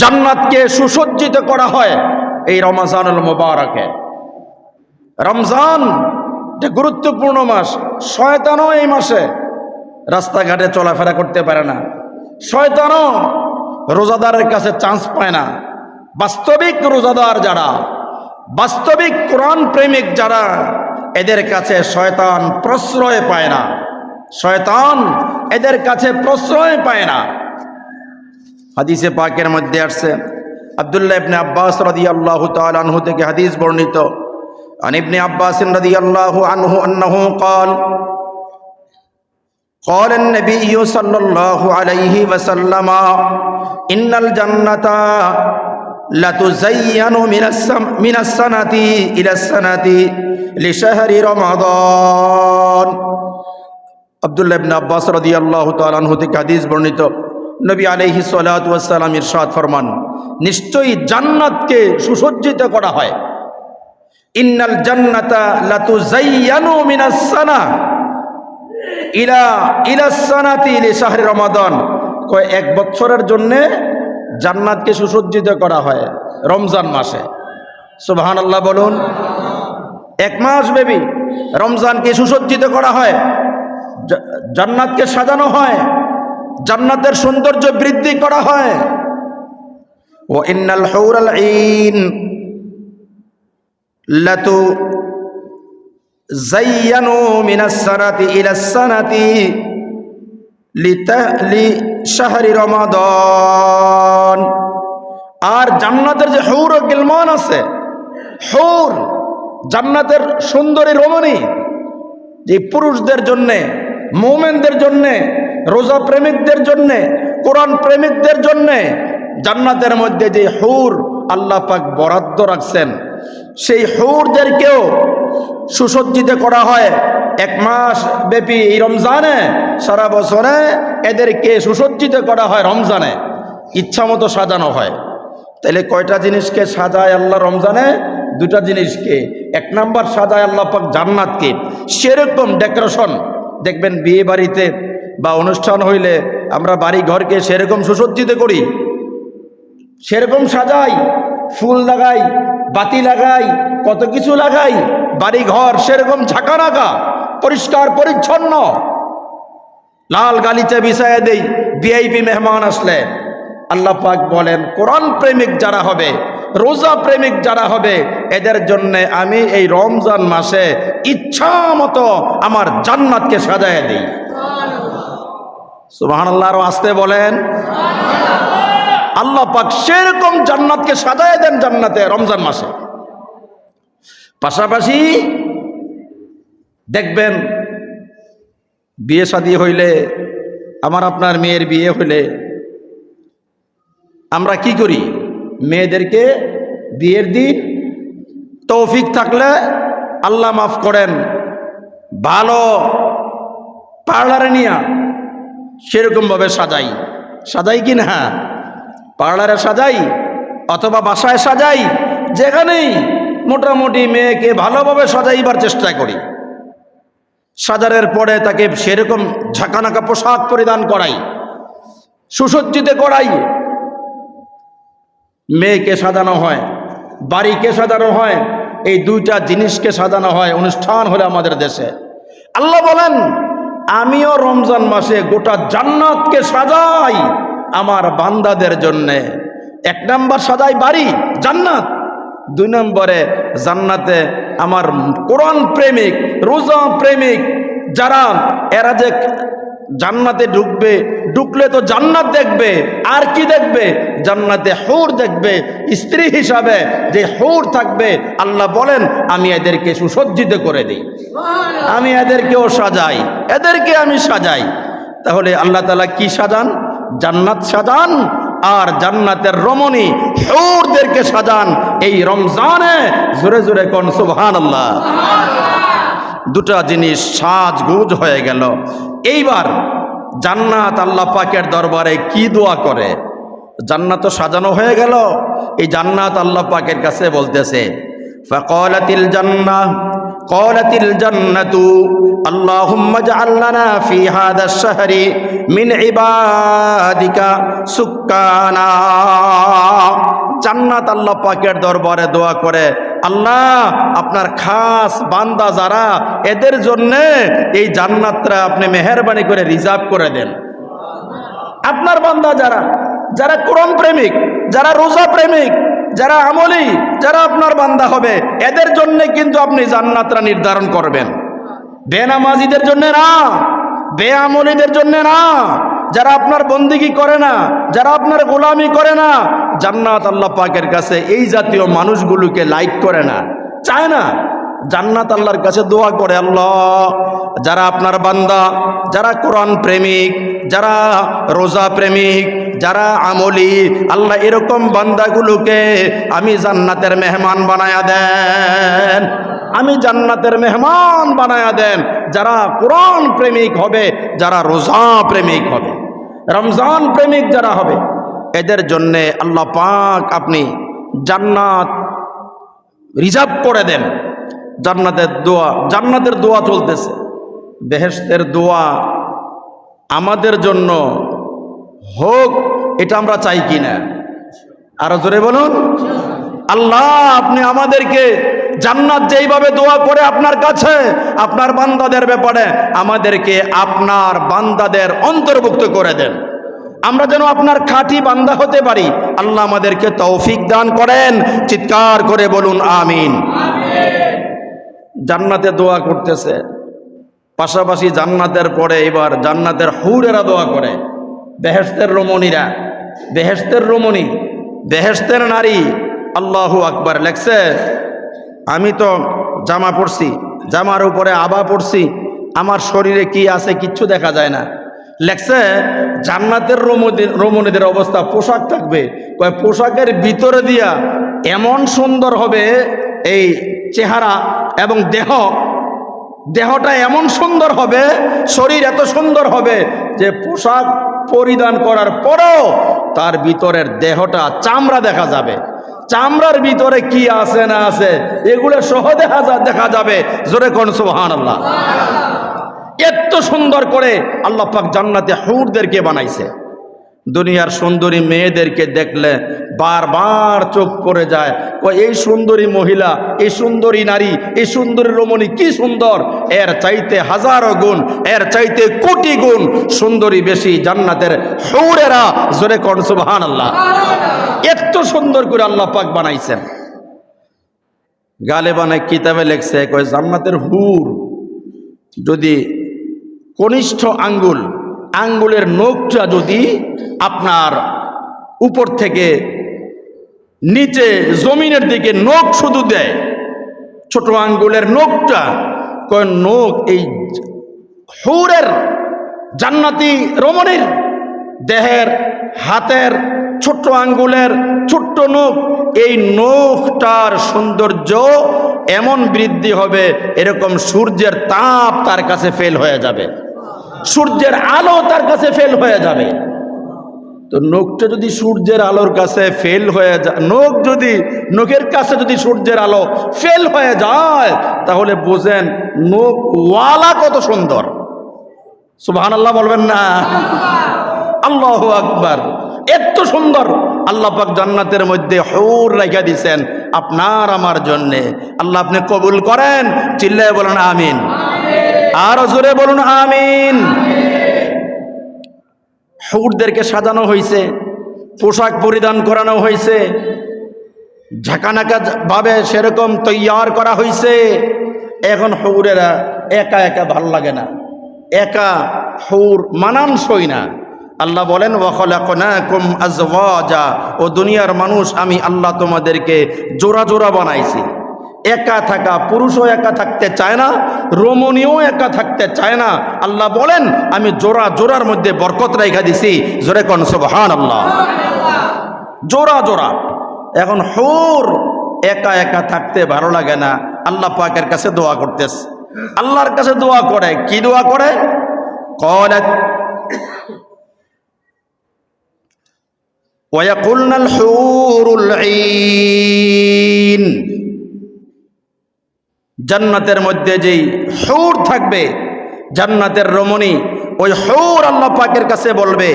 জান্নাতকে সুসজ্জিত করা হয় এই রমজানুল মুবারকে। রমজান একটা গুরুত্বপূর্ণ মাস। শয়তানও এই মাসে রাস্তাঘাটে চলাফেরা করতে পারে না, শয়তানও রোজাদারের কাছে চান্স পায় না। বাস্তবিক রোজাদার যারা, বাস্তবিক কোরআন প্রেমিক যারা, এদের কাছে শয়তান প্রশ্রয় পায় না, শয়তান এদের কাছে প্রশ্রয় পায় না। হাদিসে পাকের মধ্যে আসছে, আব্দুল্লাহ ইবনে আব্বাস রাদিয়াল্লাহু তাআলা আনহু থেকে হাদিস বর্ণিত, আন ইবনে আব্বাস রাদিয়াল্লাহু আনহু আন্নাহু قال قال النبي صلى الله عليه وسلم إن الجنة لتزين من السنة إلى السنة لشهر رمضان। আব্দুল্লাহ ইবনে আব্বাস রাদিয়াল্লাহু তাআলা আনহু থেকে হাদিস বর্ণিত, নবী আলাইহিস সালাতু ওয়াস সালাম ইরশাদ ফরমান, নিশ্চয়ই জান্নাতকে সুসজ্জিত করা হয়। ইন্নাল জান্নাতা লাতুযায়্যানু মিনাস সানা ইলা সানাতি লিশাহরি রমাদান। কয় এক বছরের জন্য জান্নাতকে সুসজ্জিত করা হয় রমজান মাসে। সুবহানাল্লাহ বলুন। এক মাস ব্যাপী রমজানকে সুসজ্জিত করা হয়, জান্নাতকে সাজানো হয়, জান্নাতের সৌন্দর্য বৃদ্ধি করা হয়। ওয়া ইন্নাল হুরাল আইন লাতু যায়্যানু মিনাস সানাতি ইলাস সানাতি লিশাহরি রমাদান। আর জান্নাতের যে হুর ও গিলমান আছে, হুর জান্নাতের সুন্দরী রমণী, যে পুরুষদের জন্যে, মুমিনদের জন্যে, রোজা প্রেমিকদের জন্যে, কোরআন প্রেমিকদের জন্যে জান্নাতের মধ্যে যে হুর আল্লাহ পাক বরাদ্দ রাখছেন, সেই হুরদেরকেও সুসজ্জিত করা হয় এক মাস ব্যাপী এই রমজানে। সারা বছরে এদেরকে সুসজ্জিত করা হয় রমজানে, ইচ্ছা মতো সাজানো হয়। তাহলে কয়টা জিনিসকে সাজায় আল্লাহ রমজানে? দুটা জিনিসকে। এক নাম্বার সাজায় আল্লাহ পাক জান্নাতকে। সেরকম ডেকোরেশন দেখবেন বিয়ে বাড়িতে বা অনুষ্ঠান হইলে আমরা বাড়ি ঘরকে সেরকম সুসজ্জিত করি, সেরকম সাজাই, ফুল লাগাই, বাতি লাগাই, কত কিছু লাগাই, বাড়ি ঘর সেরকম ঝাঁকানাকা পরিষ্কার পরিচ্ছন্ন, লাল গালিচা বিছায়া দেই ভিআইপি মেহমান আসলে। আল্লাহ পাক বলেন, কোরআন প্রেমিক যারা হবে, রোজা প্রেমিক যারা হবে, এদের জন্য আমি এই রমজান মাসে ইচ্ছা মতো আমার জান্নাতকে সাজায় দিই। সুবহানাল্লাহ। আরো আসতে বলেন। আল্লাহ পাক সেরকম জান্নাতকে সাজায় দেন জান্নাতে রমজান মাসে। পাশাপাশি দেখবেন বিয়ে শাদী হইলে, আমার আপনার মেয়ের বিয়ে হইলে আমরা কি করি? মেয়েদেরকে বিয়ের দিন তৌফিক থাকলে আল্লাহ মাফ করেন, ভালো পার্লারে নিয়া সেরকমভাবে সাজাই। সাজাই কি না? পার্লারে সাজাই অথবা বাসায় সাজাই, যেখানেই মোটামুটি মেয়েকে ভালোভাবে সাজাইবার চেষ্টা করি। সাজারের পরে তাকে সেরকম ঝাঁকানাকা পোশাক পরিধান করাই, সুসজ্জিত করাই। মেয়েকে সাজানো হয়, বাড়িকে সাজানো হয়, এই দুইটা জিনিসকে সাজানো হয় অনুষ্ঠান হলে আমাদের দেশে। আল্লাহ বলেন, আমিও রমজান মাসে গোটা জান্নাতকে সাজাই আমার বান্দাদের জন্যে। এক নাম্বার সাজাই বাড়ি, জান্নাত। দুই নম্বরে জান্নাতে আমার কোরআন প্রেমিক, রোজা প্রেমিক যারা, এরা যে জান্নাতে ঢুকবে, ঢুকলে তো জান্নাত দেখবে, আর কি দেখবে? জান্নাতে হুর দেখবে। স্ত্রী হিসাবে যে হুর থাকবে, আল্লাহ বলেন আমি এদেরকে সুসজ্জিত করে দিই, আমি এদেরকেও সাজাই, এদেরকে আমি সাজাই। তাহলে আল্লাহ তাআলা কি সাজান? জান্নাত সাজান, আর জান্নাতের রমণী হুরদেরকে সাজান এই রমজানে। জোরে জোরে কোন সুবহানাল্লাহ। দুটা জিনিস সাজগুজ হয়ে গেল। এইবার জান্নাত আল্লাহ পাকের দরবারে কি দোয়া করে? জান্নাত তো সাজানো হয়ে গেল, এই জান্নাত আল্লাহ পাকের কাছে বলতেছে, ফাকালাতিল জান্নাহ قالت الجنة اللهم اجعل لنا في هذا الشهر من عبادك سكانا। জান্নাত আল্লাহ পাকের দরবারে দোয়া করে, আল্লাহ আপনার খাস বান্দা যারা, এদের জন্য এই জান্নাতটা আপনি মেহেরবানি করে রিজার্ভ করে দেন। আপনার বান্দা যারা, যারা কোরআন প্রেমিক, যারা রোজা প্রেমিক, যারা আমলি, যারা আপনার বান্দা হবে, এদের জন্য কিন্তু আপনি জান্নাতটা নির্ধারণ করবেন। বেনামাজিদের জন্য না, বেআমলিদের জন্য না, যারা আপনার বন্দিগি করে না, যারা আপনার গোলামি করে না, জান্নাত আল্লাহ পাকের কাছে এই জাতীয় মানুষগুলোকে লাইক করে না, চায় না। জান্নাত আল্লাহর কাছে দোয়া করে, আল্লাহ যারা আপনার বান্দা, যারা কোরআন প্রেমিক, যারা রোজা প্রেমিক, যারা আমলি, আল্লাহ এরকম বান্দাগুলোকে আমি জান্নাতের মেহমান বানায়া দেন, আমি জান্নাতের মেহমান বানায়া দেন। যারা কোরআন প্রেমিক হবে, যারা রোজা প্রেমিক হবে, রমজান প্রেমিক যারা হবে, এদের জন্যে আল্লাহ পাক আপনি জান্নাত রিজার্ভ করে দেন। জান্নাতের দোয়া চলতেছে, বেহেশতের দোয়া আমাদের জন্য হোক, এটা আমরা চাই কিনা? আরো জোরে বলুন, আল্লাহ আপনি আমাদেরকে জান্নাত যেইভাবে দোয়া করে আপনার কাছে আপনার বান্দাদের ব্যাপারে, আমাদেরকে আপনার বান্দাদের অন্তর্ভুক্ত করে দেন। আমরা যেন আপনার খাঁটি বান্দা হতে পারি, আল্লাহ আমাদেরকে তৌফিক দান করেন। চিৎকার করে বলুন আমিন। জান্নাতে দোয়া করতেছে, পাশাপাশি জান্নাতের পরে এবার জান্নাতের হুরেরা দোয়া করে। বেহেশতের রমণীরা, বেহেশতের রমণী, বেহেশতের নারী, আল্লাহু আকবার। লেখছে, আমি তো জামা পরছি, জামার উপরে আবা পরছি, আমার শরীরে কি আছে কিচ্ছু দেখা যায় না। লেখছে জান্নাতের রমণীদের অবস্থা, পোশাক থাকবে, পোশাকের ভিতরে দিয়া এমন সুন্দর হবে এই চেহারা এবং দেহটা এমন সুন্দর হবে, শরীর এত সুন্দর হবে যে পোশাক পরিধান করার পরও তার ভিতরের দেহটা চামড়া দেখা যাবে। চামড়ার ভিতরে কি আছে না আছে এগুলো সহ দেখা যাবে। জোরে কোন সুবহানাল্লাহ। এত সুন্দর করে আল্লাহ পাক জান্নাতে হুরদেরকে বানাইছে। দুনিয়ার সুন্দরী মেয়েদেরকে দেখলে বারবার চোখ পড়ে যায়, এই সুন্দরী মহিলা, এই সুন্দরী নারী, এই সুন্দরী রমণী কি সুন্দর, এর চাইতে হাজারো গুণ, এর চাইতে কোটি গুণ সুন্দরী বেশি জান্নাতের হুরেরা। জোরে কোন সুবহানাল্লাহ। এত সুন্দর করে আল্লাহ পাক বানাইছেন। গালেবানে কিতাবে লেখছে, জান্নাতের হুর যদি কনিষ্ঠ আঙ্গুলের নখটা যদি আপনার উপর থেকে নিচে জমিনের দিকে নখ শুধু দেয়, ছোট আঙ্গুলের নখটা, নখ এই হুরের জান্নাতি রমণীর দেহের, হাতের ছোট্ট আঙ্গুলের ছোট্ট নখ, এই নখটার সৌন্দর্য এমন বৃদ্ধি হবে, এরকম সূর্যের তাপ তার কাছে ফেল হয়ে যাবে, সূর্যের আলো তার কাছে ফেল হয়ে যাবে। তো নখটা যদি সূর্যের আলোর কাছে ফেল হয়ে যায়, নখের কাছে যদি সূর্যের আলো ফেল হয়ে যায়, তাহলে বোঝেন নখওয়ালা কত সুন্দর। সুবহানাল্লাহ বলবেন না? আল্লাহু আকবার। এত সুন্দর আল্লাহ পাক জান্নাতের মধ্যে হুর রেখে দিয়েছেন আপনার আমার জন্য। আল্লাহ আপনি কবুল করেন। চিল্লায়ে বলুন আমিন। আর জোরে বলুন আমিন। হুরদেরকে সাজানো হয়েছে, পোশাক পরিধান করানো হয়েছে, ঝাঁকানাকা ভাবে সেরকম তৈয়ার করা হয়েছে। এখন হুরেরা একা একা ভাল লাগে না, একা হুর মানানসই না। আল্লাহ বলেন, ওয়া খালাকনাকুম আজওয়াজা, ও দুনিয়ার মানুষ আমি আল্লাহ তোমাদেরকে জোড়া জোড়া বানাইছি। একা থাকা, পুরুষও একা থাকতে চায় না, রমণীও একা থাকতে চায় না। আল্লাহ বলেন আমি জোড়া জোড়ার মধ্যে বরকত রেখা দিছি। জোরে কোন সুবহানাল্লাহ। জোড়া জোড়া। এখন হুর একা একা থাকতে ভালো লাগে না, আল্লাহ পাকের কাছে দোয়া করতেছে। আল্লাহর কাছে দোয়া করে, কি দোয়া করে? ক্বালাত ওয়া ইয়াকুলনাল হুরুল ঈন, জান্নাতের মধ্যে যেই হুর থাকবে, জান্নাতের রমণী, ওই হুর আল্লাহ পাকের কাছে বলবে,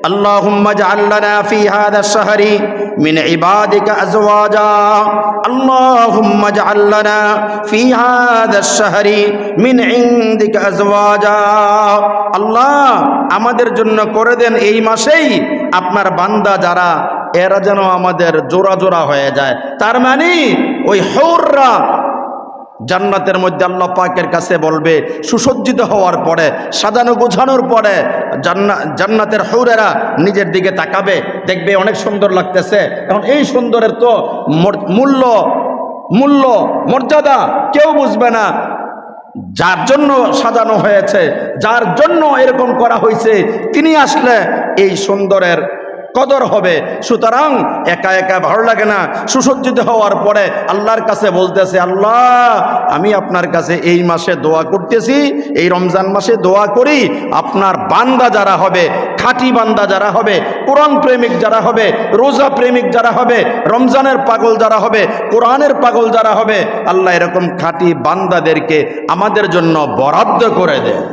আল্লাহুম্মা জাআল লানা ফি হাযা আশ-শাহরি মিন ইবাদিকা আজওয়াজা, আল্লাহুম্মা জাআল লানা ফি হাযা আশ-শাহরি মিন ইনদিকা আজওয়াজা। আল্লাহ, আমাদের জন্য করে দেন এই মাসেই আপনার বান্দা যারা, এরা যেন আমাদের জোড়া জোড়া হয়ে যায়। তার মানে ওই হুররা জান্নাতের মধ্যে আল্লাহ পাকের কাছে বলবে, সুসজ্জিত হওয়ার পরে, সাজানো গোছানোর পরে জান্নাতের হুরেরা নিজের দিকে তাকাবে, দেখবে অনেক সুন্দর লাগতেছে। এখন এই সুন্দরের তো মূল্য মর্যাদা কেউ বুঝবে না। যার জন্য সাজানো হয়েছে, যার জন্য এরকম করা হয়েছে, তিনি আসলে এই সুন্দরের কদর হবে। সুতরাং একা একা ভালো লাগে না। সুসজ্জিত হওয়ার পরে আল্লাহর কাছে বলতেছে, আল্লাহ, আমি আপনার কাছে এই মাসে দোয়া করতেছি, এই রমজান মাসে দোয়া করি, আপনার বান্দা যারা হবে, খাঁটি বান্দা যারা হবে, কোরআন প্রেমিক যারা হবে, রোজা প্রেমিক যারা হবে, রমজানের পাগল যারা হবে, কোরআনের পাগল যারা হবে, আল্লাহ এরকম খাঁটি বান্দাদেরকে আমাদের জন্য বরাদ্দ করে দেয়।